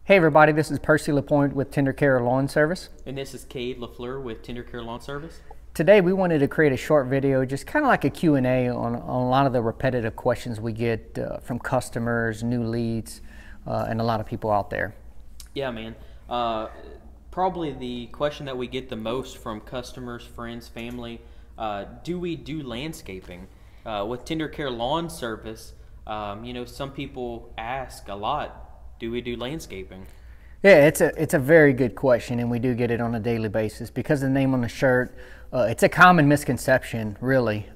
Hey everybody, this is Percy LaPointe with Tender Care Lawn Service. And this is Cade LaFleur with Tender Care Lawn Service. Today we wanted to create a short video, just kind of like a Q&A on a lot of the repetitive questions we get from customers, new leads, and a lot of people out there. Yeah, man. Probably the question that we get the most from customers, friends, family, do we do landscaping? With Tender Care Lawn Service, some people ask a lot, do we do landscaping? Yeah, it's a very good question, and we do get it on a daily basis. Because of the name on the shirt, it's a common misconception, really.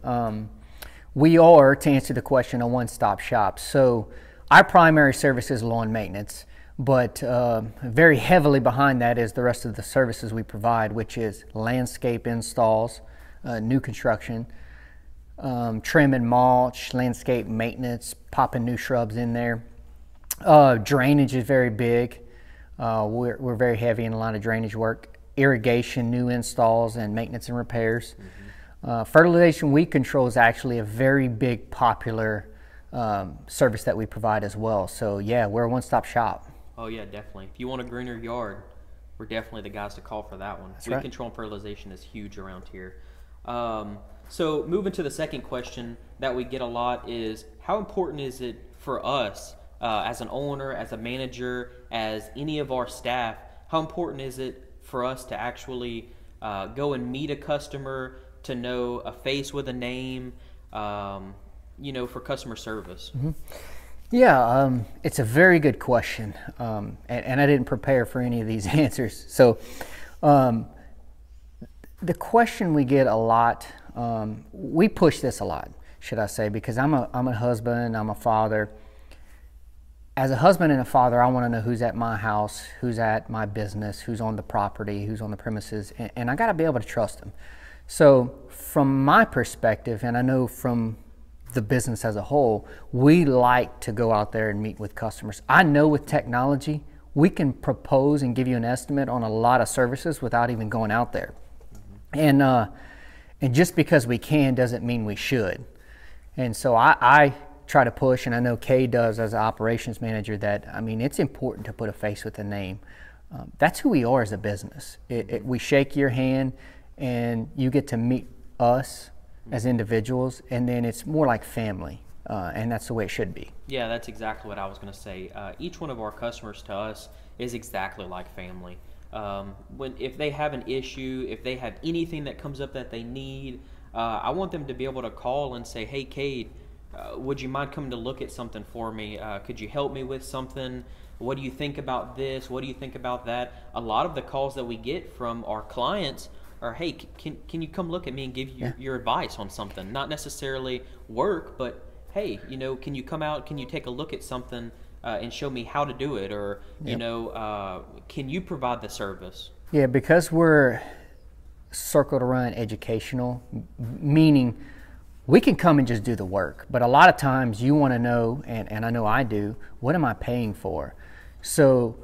We are, to answer the question, a one-stop shop. So our primary service is lawn maintenance, but very heavily behind that is the rest of the services we provide, which is landscape installs, new construction, trim and mulch, landscape maintenance, popping new shrubs in there. Drainage is very big. We're very heavy in a lot of drainage work. Irrigation, new installs, and maintenance and repairs. Fertilization, weed control is actually a very big popular service that we provide as well. So yeah, we're a one-stop shop. Oh yeah, definitely. If you want a greener yard, we're definitely the guys to call for that one. That's Weed right. control and fertilization is huge around here. So moving to the second question that we get a lot is, how important is it for us as an owner, as a manager, as any of our staff, how important is it for us to actually go and meet a customer, to know a face with a name, for customer service? Mm-hmm. Yeah, it's a very good question, and I didn't prepare for any of these answers. So the question we get a lot, we push this a lot, should I say, because I'm a husband, I'm a father. As a husband and a father, I want to know who's at my house, who's at my business, who's on the property, who's on the premises, and I got to be able to trust them. So from my perspective, and I know from the business as a whole, we like to go out there and meet with customers. I know with technology, we can propose and give you an estimate on a lot of services without even going out there. Mm-hmm. And just because we can doesn't mean we should. And so I try to push, and I know Kay does as an operations manager, that it's important to put a face with a name. That's who we are as a business. We shake your hand and you get to meet us as individuals, and then it's more like family, and that's the way it should be. Yeah, that's exactly what I was going to say. Each one of our customers to us is exactly like family. If they have an issue, if they have anything that comes up that they need, I want them to be able to call and say, hey, Cade, would you mind coming to look at something for me? Could you help me with something? What do you think about this? What do you think about that? A lot of the calls that we get from our clients are, hey, can you come look at me and give you your advice on something? Not necessarily work, but hey, can you come out? Can you take a look at something and show me how to do it? Or, can you provide the service? Yeah, because we're circled around educational, meaning we can come and just do the work, but a lot of times you want to know, and I know I do, what am I paying for? So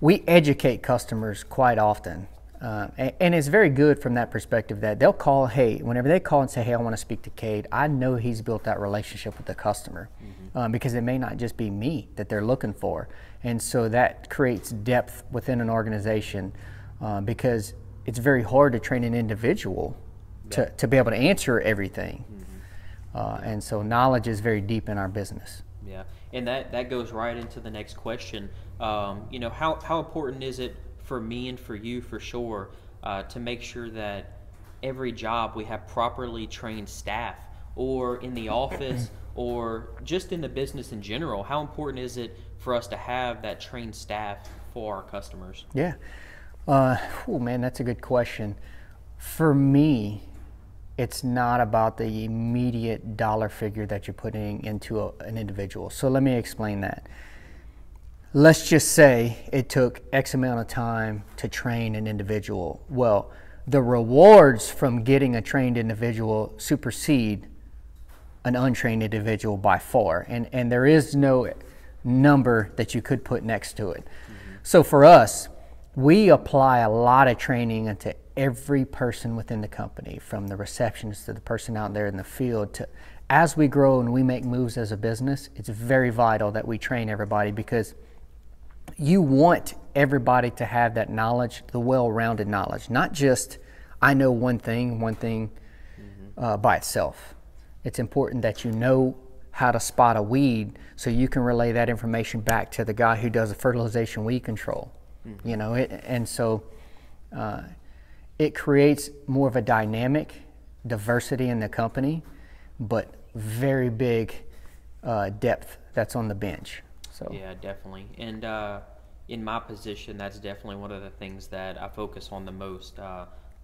we educate customers quite often, and it's very good from that perspective that they'll call, whenever they call and say, hey, I want to speak to Cade, I know he's built that relationship with the customer. Mm-hmm. Because it may not just be me that they're looking for. And so that creates depth within an organization, because it's very hard to train an individual to be able to answer everything. Mm-hmm. And so knowledge is very deep in our business. Yeah, and that goes right into the next question. How important is it for me and for you, for sure, to make sure that every job we have properly trained staff, or in the office, or just in the business in general? How important is it for us to have that trained staff for our customers? Yeah. Oh man, that's a good question. For me, it's not about the immediate dollar figure that you're putting into an individual. So let me explain that. Let's just say it took X amount of time to train an individual. Well, the rewards from getting a trained individual supersede an untrained individual by far. And there is no number that you could put next to it. Mm-hmm. So for us, we apply a lot of training into every person within the company, from the receptionist to the person out there in the field. As we grow and we make moves as a business, it's very vital that we train everybody, because you want everybody to have that knowledge, the well-rounded knowledge, not just I know one thing by itself. It's important that you know how to spot a weed so you can relay that information back to the guy who does the fertilization weed control. You know, and so it creates more of a dynamic diversity in the company, but very big depth that's on the bench. So yeah, definitely. And in my position, that's definitely one of the things that I focus on the most.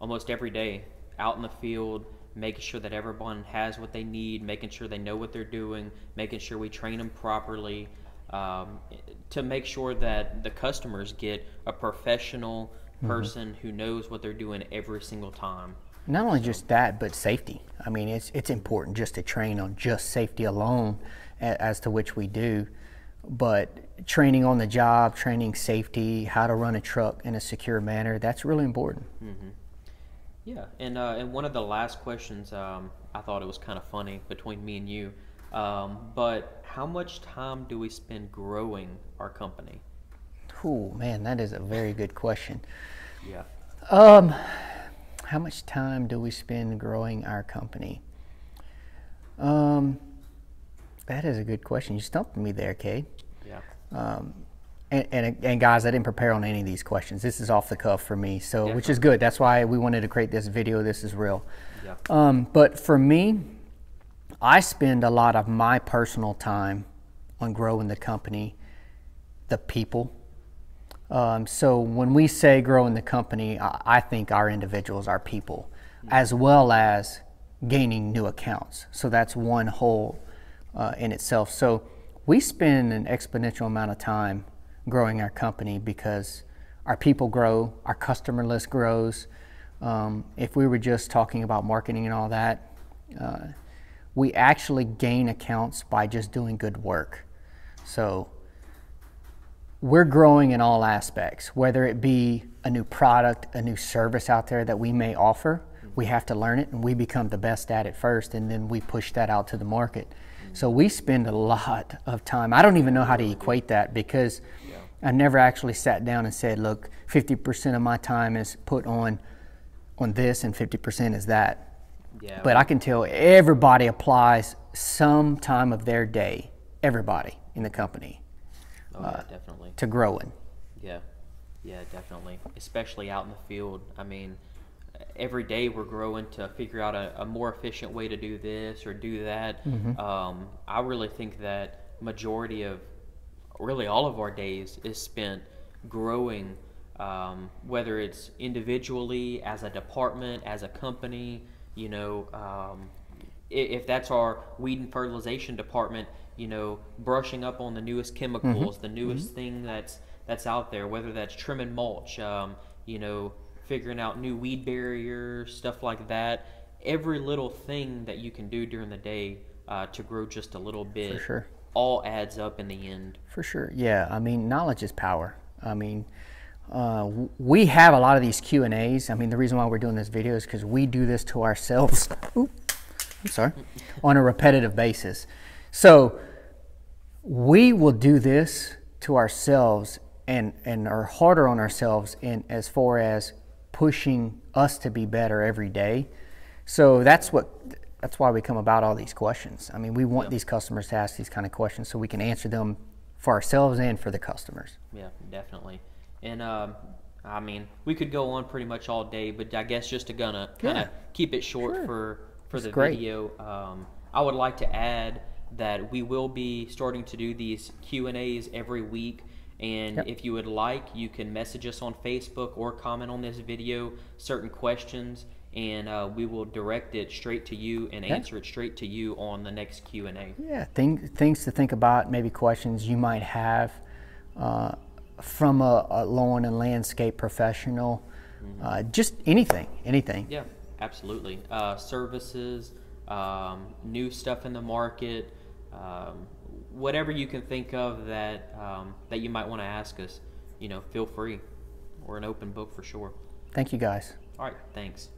Almost every day, out in the field, making sure that everyone has what they need, making sure they know what they're doing, making sure we train them properly, to make sure that the customers get a professional person who knows what they're doing every single time. Not only just that, but safety. I mean, it's important just to train on just safety alone, as to which we do, but training on the job, training safety, how to run a truck in a secure manner, that's really important. Yeah, and one of the last questions, I thought it was kind of funny between me and you, but how much time do we spend growing our company? Oh man, that is a very good question. Yeah. How much time do we spend growing our company? That is a good question. You stumped me there, Cade. Yeah. And guys, I didn't prepare on any of these questions. This is off the cuff for me, so Definitely. Which is good. That's why we wanted to create this video. This is real. Yeah. But for me, I spend a lot of my personal time on growing the company, the people. So when we say growing the company, I think our individuals, our people, as well as gaining new accounts. So that's one whole in itself. So we spend an exponential amount of time growing our company because our people grow, our customer list grows. If we were just talking about marketing and all that, we actually gain accounts by just doing good work. So we're growing in all aspects, whether it be a new product, a new service out there that we may offer. We have to learn it and we become the best at it first, and then we push that out to the market. So we spend a lot of time. I don't even know how to equate that because I never actually sat down and said, look, 50% of my time is put on this and 50% is that. Yeah. But I can tell everybody applies some time of their day, everybody in the company, definitely. to growing. Yeah, yeah, definitely. Especially out in the field. I mean, every day we're growing to figure out a more efficient way to do this or do that. I really think that majority of, really all of our days is spent growing, whether it's individually, as a department, as a company. You know, if that's our weed and fertilization department, you know, brushing up on the newest chemicals, the newest thing that's out there, whether that's trim and mulch, you know, figuring out new weed barriers, stuff like that. Every little thing that you can do during the day to grow just a little bit, For sure. all adds up in the end. For sure, yeah. I mean, knowledge is power. I mean, we have a lot of these Q&As. I mean, the reason why we're doing this video is because we do this to ourselves. Ooh, I'm sorry. On a repetitive basis. So we will do this to ourselves and are harder on ourselves in as far as pushing us to be better every day. So that's why we come about all these questions. I mean, we want these customers to ask these kind of questions so we can answer them for ourselves and for the customers. Yeah, definitely. And I mean, we could go on pretty much all day, but I guess just to kind of keep it short for the video, I would like to add that we will be starting to do these Q&As every week. And if you would like, you can message us on Facebook or comment on this video certain questions, and we will direct it straight to you and answer it straight to you on the next Q&A. Yeah, things to think about, maybe questions you might have from a lawn and landscape professional, just anything. Yeah, absolutely. Services, new stuff in the market, whatever you can think of that that you might want to ask us, you know, feel free. We're an open book for sure. Thank you, guys. All right, thanks.